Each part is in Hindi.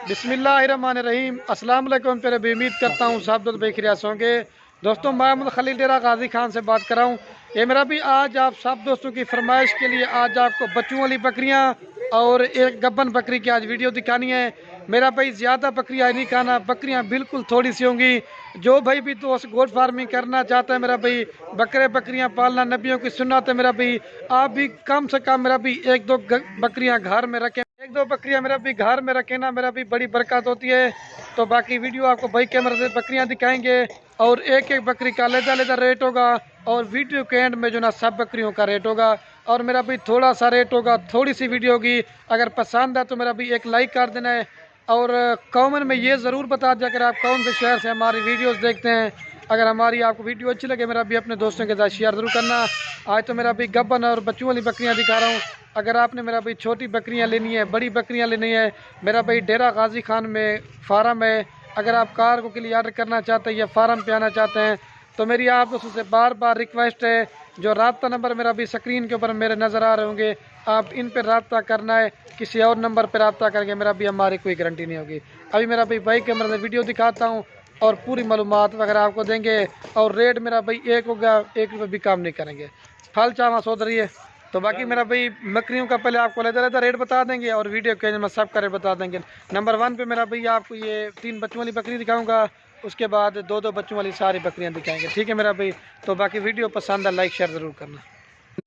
बिस्मिल्लाहिर्रहमानिर्रहीम। अस्सलाम वालेकुम। फिर भी उम्मीद करता हूँ सब दोस्त बेखिरियात होंगे। दोस्तों, मैं मोहम्मद खलील डेरा गाजी खान से बात कर रहा हूँ। ये मेरा भी आज आप सब दोस्तों की फरमाइश के लिए आज आपको बच्चों वाली बकरियाँ और एक गब्बन बकरी की आज वीडियो दिखानी है। मेरा भाई ज़्यादा बकरियाँ नहीं खाना, बकरियाँ बिल्कुल थोड़ी सी होंगी। जो भाई भी दोस्त गोट फार्मिंग करना चाहता है मेरा भाई, बकरे बकरियाँ पालना नबियों की सुन्नत है मेरा भाई, आप भी कम से कम मेरा भी एक दो बकरियाँ घर में रखें। एक दो बकरियां मेरा भी घर में रखे ना, मेरा भी बड़ी बरकत होती है। तो बाकी वीडियो आपको भाई कैमरे से बकरियां दिखाएंगे और एक एक बकरी का अलग अलग रेट होगा और वीडियो के एंड में जो ना सब बकरियों का रेट होगा और मेरा भी थोड़ा सा रेट होगा, थोड़ी सी वीडियो होगी। अगर पसंद है तो मेरा भी एक लाइक कर देना है और कमेंट में ये ज़रूर बता दें अगर आप कौन से शहर से हमारी वीडियोस देखते हैं। अगर हमारी आपको वीडियो अच्छी लगे मेरा भी अपने दोस्तों के साथ शेयर ज़रूर करना। आज तो मेरा भी गब्बन और बच्चों वाली बकरियां दिखा रहा हूँ। अगर आपने मेरा भाई छोटी बकरियां लेनी है, बड़ी बकरियां लेनी है, मेरा भाई डेरा गाजी खान में फार्म है। अगर आप कार को के लिए ऑर्डर करना चाहते हैं या फार्म पे आना चाहते हैं तो मेरी आप दोस्तों से बार बार रिक्वेस्ट है, जो राब्ता नंबर मेरा भी स्क्रीन के ऊपर मेरे नज़र आ रहे होंगे, आप इन पर रब्ता करना है। किसी और नंबर पर रब्ता करके मेरा भी हमारी कोई गारंटी नहीं होगी। अभी मेरा भाई बाइक कैमरे से वीडियो दिखाता हूँ और पूरी मालूमात वगैरह आपको देंगे और रेट मेरा भाई एक होगा, 1 रुपये भी काम नहीं करेंगे। फल चावा सौद रही है। तो बाकी मेरा भाई बकरियों का पहले आपको लेता रेट बता देंगे और वीडियो के में सब का रेट बता देंगे। नंबर 1 पे मेरा भाई आपको ये 3 बच्चों वाली बकरी दिखाऊंगा, उसके बाद 2-2 बच्चों वाली सारी बकरियां दिखाएंगे। ठीक है मेरा भाई, तो बाकी वीडियो पसंद है लाइक शेयर ज़रूर करना।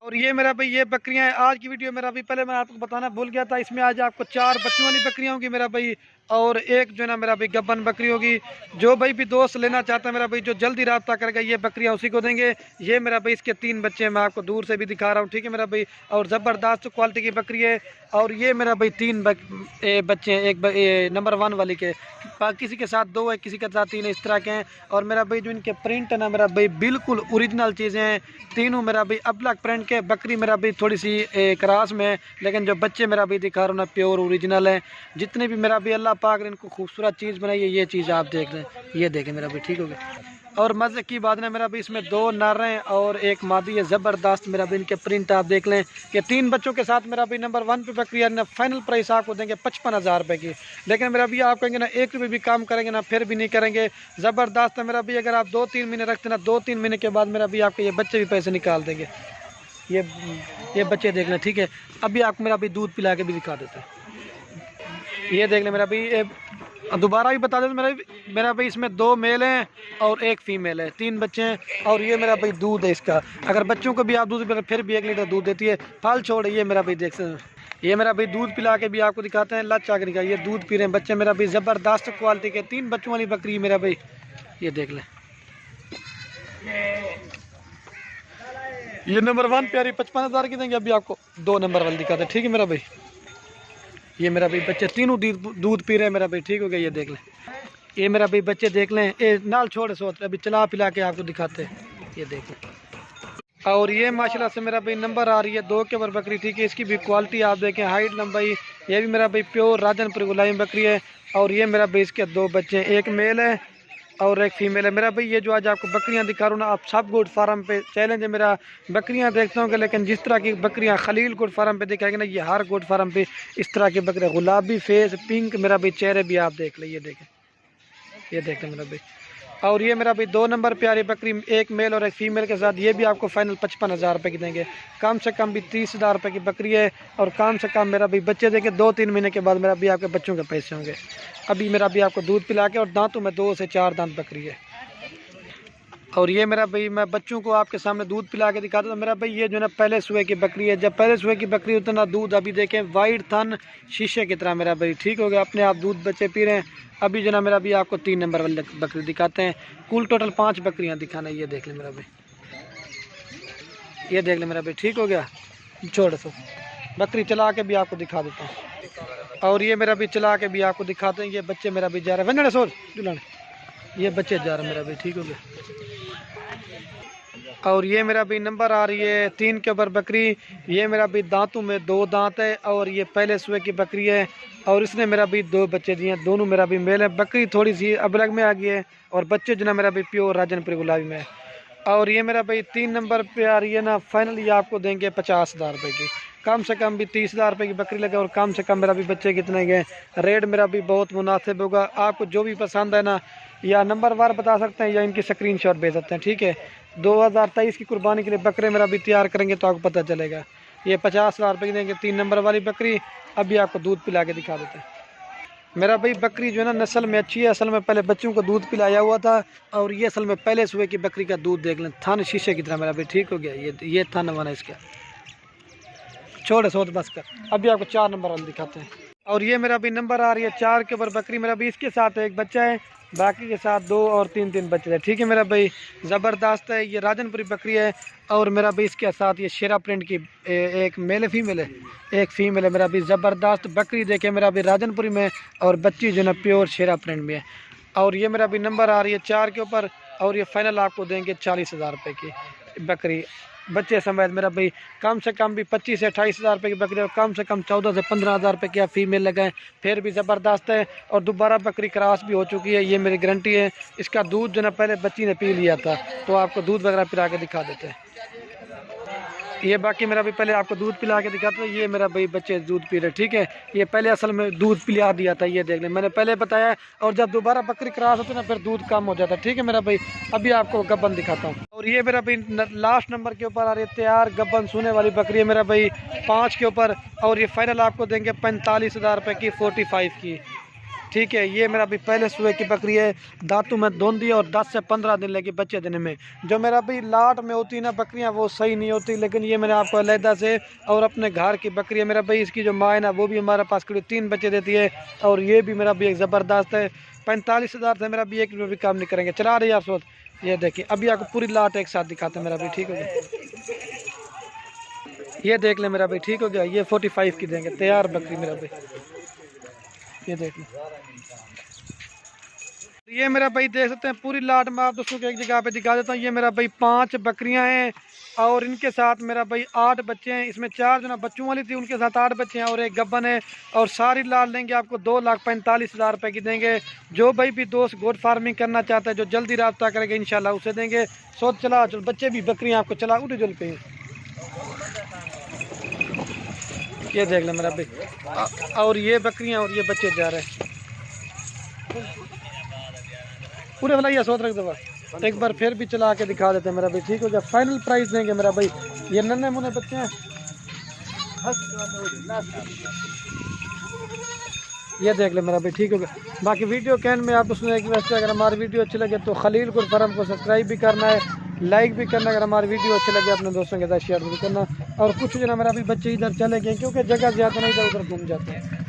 और ये मेरा भाई ये बकरियां हैं। आज की वीडियो मेरा भाई पहले मैं आपको बताना भूल गया था, इसमें आज आपको 4 बच्चों वाली बकरियां होंगी मेरा भाई और एक जो है ना मेरा भाई गब्बन बकरी होगी। जो भाई भी दोस्त लेना चाहता है मेरा भाई, जो जल्दी रब्ता करेगा ये बकरियां उसी को देंगे। ये मेरा भाई इसके 3 बच्चे मैं आपको दूर से भी दिखा रहा हूँ। ठीक है मेरा भाई, और ज़बरदस्त क्वालिटी की बकरी है। और ये मेरा भाई 3 बच्चे हैं, एक नंबर 1 वाली के, किसी के साथ 2 है, किसी के साथ 3 है, इस तरह के हैं। और मेरा भाई जो इनके प्रिंट है ना मेरा भाई बिल्कुल ओरिजिनल चीज़ें हैं। तीनों मेरा भाई अबलग प्रिंट के बकरी मेरा भी थोड़ी सी क्रास में है, लेकिन जो बच्चे मेरा भी दिखा रहा हूँ ना प्योर ओरिजिनल है। जितने भी मेरा भी अल्लाह पाक ने इनको खूबसूरत चीज़ बनाई है, ये चीज़ आप देख लें, ये देखें मेरा भी। ठीक हो गया। और मज़े की बात ना मेरा भी इसमें 2 नर हैं और एक मादी है। ज़बरदस्त मेरा भी इनके प्रिंट आप देख लें कि 3 बच्चों के साथ मेरा भी नंबर 1 पे बकरी है। फाइनल प्राइस आपको देंगे 55,000 रुपये की, लेकिन मेरा भी आप कहेंगे ना 1 रुपये भी काम करेंगे ना फिर भी नहीं करेंगे। ज़बरदस्त है मेरा भी। अगर आप 2-3 महीने रखते ना, 2-3 महीने के बाद मेरा भी आपके ये बच्चे भी पैसे निकाल देंगे। ये बच्चे देख लें। ठीक है, अभी आपको मेरा भी दूध पिला के भी दिखा देते हैं। ये देख लें मेरा भी, दोबारा भी बता दें मेरा भाई इसमें 2 मेल हैं और 1 फीमेल है, 3 बच्चे हैं। और ये मेरा भाई दूध है इसका, अगर बच्चों को भी आप दूध पिला फिर भी 1 लीटर दूध देती है। फल छोड़ ये मेरा भाई देख सकते हैं। ये मेरा भाई दूध पिला के भी आपको दिखाते हैं। लच आकर का ये दूध पी रहे हैं बच्चे मेरा भाई, ज़बरदस्त क्वालिटी के 3 बच्चों वाली बकरी मेरा भाई। ये देख लें, ये नंबर 1 प्यारी 55,000 की देंगे। अभी आपको 2 नंबर वाली दिखाते हैं। ठीक है मेरा भाई, ये मेरा भाई बच्चे तीनों दूध पी रहे हैं मेरा भाई। ठीक हो गया, ये देख लें। ये मेरा भाई बच्चे देख लें, ये नाल छोड़ सोते अभी चला पिला के आपको दिखाते हैं। ये देख लें। और ये माशाल्लाह से मेरा भाई नंबर आ रही है 2 के ऊपर बकरी। ठीक है, इसकी भी क्वालिटी आप देखें, हाइट लंबाई। ये भी मेरा भाई प्योर राजनपुर गुलामी बकरी है। और ये मेरा भाई इसके 2 बच्चे हैं, एक मेल है और एक फीमेल है मेरा भाई। ये जो आज आपको बकरियां दिखा रहा हूँ ना, आप सब गोट फार्म पे चैलेंज है मेरा, बकरियां देखते होंगे, लेकिन जिस तरह की बकरियां खलील गोट फार्म पे दिखाएंगे ना, ये हर गोट फार्म पे इस तरह की बकरियां, गुलाबी फेस, पिंक मेरा भाई चेहरे भी आप देख लें। ये देखें, ये देख लें मेरा भाई। और ये मेरा भाई 2 नंबर प्यारी बकरी, एक मेल और एक फीमेल के साथ, ये भी आपको फाइनल 55,000 रुपये की देंगे। कम से कम भी 30,000 रुपये की बकरी है और कम से कम मेरा भी बच्चे देंगे। 2-3 महीने के बाद मेरा भी आपके बच्चों के पैसे होंगे। अभी मेरा भी आपको दूध पिला के, और दांतों में 2 से 4 दांत बकरी है। और ये मेरा भाई मैं बच्चों को आपके सामने दूध पिला के दिखाता था मेरा भाई। ये जो है ना पहले सुबह की बकरी है, जब पहले सुबह की बकरी उतना दूध, अभी देखें वाइट थन शीशे की तरह मेरा भाई। ठीक हो गया, अपने आप दूध बच्चे पी रहे हैं। अभी जो ना मेरा भी आपको 3 नंबर वाली बकरी दिखाते हैं। कुल टोटल 5 बकरियां दिखाना। ये देख लें मेरा भाई, ये देख लें मेरा भाई। ठीक हो गया, छोड़ सो बकरी चला के भी आपको दिखा देता हूँ। और ये मेरा भी चला के भी आपको दिखाते हैं। ये बच्चे मेरा भी जा रहे हैं वंजड़े सोच जुलाने, ये बच्चे जा रहे हैं मेरा भाई। ठीक हो गया। और ये मेरा भी नंबर आ रही है 3 के ऊपर बकरी। ये मेरा भी दांतों में 2 दांत है और ये पहले सुबह की बकरी है और इसने मेरा भी 2 बच्चे दिए हैं, दोनों मेरा भी मेल है। बकरी थोड़ी सी अबलग में आ गई है और बच्चे जो ना मेरा भी प्योर राजनपुर गुलाबी में है। और ये मेरा भाई 3 नंबर पे आ रही है ना, फाइनली आपको देंगे 50,000 रुपये की। कम से कम भी 30,000 रुपये की बकरी लगे और कम से कम मेरा भी बच्चे कितने गए। रेट मेरा भी बहुत मुनासिब होगा। आपको जो भी पसंद है ना, या नंबर वार बता सकते हैं या इनकी स्क्रीनशॉट भेज सकते हैं, ठीक है। 2023 की कुर्बानी के लिए बकरे मेरा भी तैयार करेंगे तो आपको पता चलेगा। ये 50,000 रुपये की देंगे 3 नंबर वाली बकरी। अभी आपको दूध पिला के दिखा देते हैं। मेरा भाई बकरी जो है ना नस्ल में अच्छी है। असल में पहले बच्चों को दूध पिलाया हुआ था और ये असल में पहले सुबह की बकरी का दूध देख लें, थान शीशे की तरह मेरा भाई ठीक हो गया। ये थान बना इसका, छोड़े सोच बस कर। अभी आपको 4 नंबर वाली दिखाते हैं। और ये मेरा भी नंबर आ रही है 4 के ऊपर बकरी। मेरा भी इसके साथ एक बच्चा है, बाकी के साथ 2 और 3 बच्चे हैं, ठीक है मेरा भाई। ज़बरदस्त है, ये राजनपुरी बकरी है। और मेरा भाई इसके साथ ये शेरा प्रिंट की एक मेल फीमेल है, एक फीमेल है मेरा भी। ज़बरदस्त बकरी देखे मेरा भी राजनपुरी में, और बच्ची जो ना प्योर शेरा प्रिंट में है। और ये मेरा भी नंबर आ रही है 4 के ऊपर। और ये फाइनल आपको देंगे 40,000 रुपये की बकरी बच्चे समेत मेरा भाई। कम से कम भी 25 से 28,000 रुपये की बकरी और कम से कम 14 से 15,000 रुपये की आप फीमेल लगाएं, फिर भी ज़बरदस्त है। और दोबारा बकरी क्रॉस भी हो चुकी है, ये मेरी गारंटी है। इसका दूध जो ना पहले बच्ची ने पी लिया था, तो आपको दूध वगैरह पिला के दिखा देते हैं। ये बाकी मेरा भी पहले आपको दूध पिला के दिखाता हूँ। ये मेरा भाई बच्चे दूध पी रहे, ठीक है। ये पहले असल में दूध पिला दिया था, ये देख लें, मैंने पहले बताया। और जब दोबारा बकरी क्रॉस होती है ना, फिर दूध कम हो जाता है, ठीक है मेरा भाई। अभी आपको गब्बन दिखाता हूँ। और ये मेरा भाई लास्ट नंबर के ऊपर आ रही है तैयार गब्बन सोने वाली बकरी है मेरा भाई, 5 के ऊपर। और ये फाइनल आपको देंगे 45,000 रुपये की, 45 की, ठीक है। ये मेरा भी पहले सुबह की बकरी है, दांतों में धोंदी और 10 से 15 दिन लगे बच्चे देने में। जो मेरा भी लाट में होती है ना बकरियां, वो सही नहीं होती, लेकिन ये मैंने आपको अलहदा से और अपने घर की बकरी है मेरा भाई। इसकी जो माँ है ना, वो भी हमारे पास करीब 3 बच्चे देती है। और ये भी मेरा भी एक ज़बरदस्त है। 45,000 से मेरा भी 1 रुपये भी काम नहीं करेंगे। चला रही है आप सोच, ये देखिए। अभी आपको पूरी लाट एक साथ दिखाते हैं मेरा भी, ठीक हो गया। ये देख ले मेरा भाई, ठीक हो गया। ये 45 की देंगे तैयार बकरी मेरा भाई, ये देख लो। ये मेरा भाई देख सकते हैं पूरी लाट में आप दोस्तों को एक जगह पे दिखा देता हूँ। ये मेरा भाई 5 बकरियां हैं और इनके साथ मेरा भाई 8 बच्चे हैं। इसमें 4 जो ना बच्चों वाली थी, उनके साथ 8 बच्चे हैं और एक गब्बन है। और सारी लाट लेंगे आपको 2,45,000 रुपये की देंगे। जो भाई भी दोस्त गोट फार्मिंग करना चाहता है, जो जल्दी रब्ता करेगा इंशाल्लाह उसे देंगे। सोच चला चलो बच्चे भी बकरियाँ आपको चला उठे जल पे, ये देख लो मेरा भाई। और ये बकरियां और ये बच्चे जा रहे हैं पूरे वाला। ये सोच रख दो, एक बार फिर भी चला के दिखा देते हैं मेरा भाई, ठीक हो गया। फाइनल प्राइस देंगे मेरा भाई। ये नन्हे मुन्ने बच्चे हैं, ये देख ले मेरा भाई, ठीक हो गया। बाकी वीडियो कैन में आप उसमें एक वैसे अगर हमारी वीडियो अच्छी लगे तो खलील गुर फार्म को सब्सक्राइब भी करना है, लाइक भी करना। अगर हमारी वीडियो अच्छी लगे अपने दोस्तों के साथ शेयर भी करना। और कुछ जो ना मेरा भी बच्चे इधर चले गए क्योंकि जगह ज़्यादा नहीं, इधर उधर घूम जाते हैं।